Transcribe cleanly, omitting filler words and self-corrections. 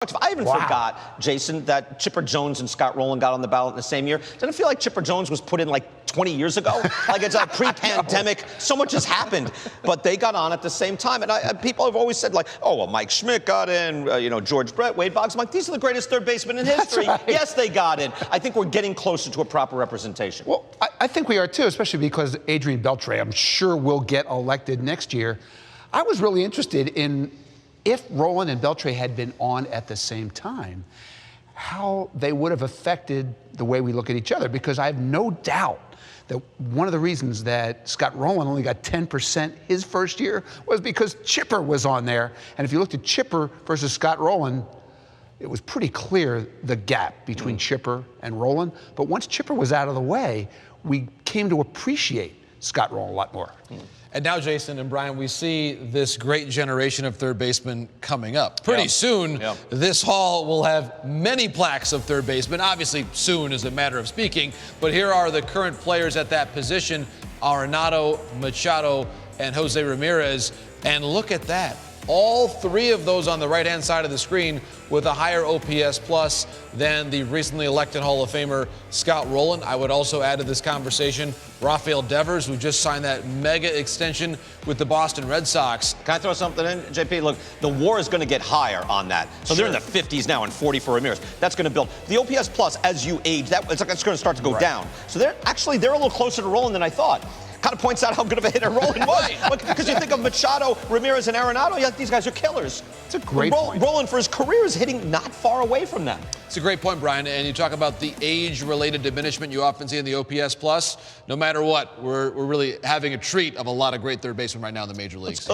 I even forgot, Jason, that Chipper Jones and Scott Rowland got on the ballot in the same year. Doesn't it feel like Chipper Jones was put in like 20 years ago? Like it's a pre-pandemic. So much has happened. But they got on at the same time. And people have always said, like, oh, well, Mike Schmidt got in, George Brett, Wade Boggs. I'm like, these are the greatest third basemen in history. Right. Yes, they got in. I think we're getting closer to a proper representation. Well, I think we are, too, especially because Adrian Beltre, I'm sure, will get elected next year. I was really interested in if Rowland and Beltre had been on at the same time, how they would have affected the way we look at each other. Because I have no doubt that one of the reasons that Scott Rowland only got 10% his first year was because Chipper was on there. And if you looked at Chipper versus Scott Rowland, it was pretty clear the gap between Chipper and Rowland. But once Chipper was out of the way, we came to appreciate Scott Rowland a lot more. And now, Jason and Brian, we see this great generation of third basemen coming up. Pretty soon, this hall will have many plaques of third basemen. Obviously, soon is a matter of speaking. But here are the current players at that position: Arenado, Machado, and Jose Ramirez. And look at that. All three of those on the right-hand side of the screen with a higher OPS plus than the recently elected Hall of Famer Scott Rowland. I would also add to this conversation Rafael Devers, who just signed that mega extension with the Boston Red Sox. Can I throw something in, JP? Look, the WAR is going to get higher on that. So they're in the 50s now and 40 for Ramirez. That's going to build. The OPS plus, as you age, it's going to start to go down. So they're a little closer to Rowland than I thought. Kind of points out how good of a hitter Rowland was. Because you think of Machado, Ramirez, and Arenado, these guys are killers. It's a great point. Rowland, for his career, is hitting not far away from them. It's a great point, Brian. And you talk about the age-related diminishment you often see in the OPS plus. No matter what, we're really having a treat of a lot of great third basemen right now in the major leagues.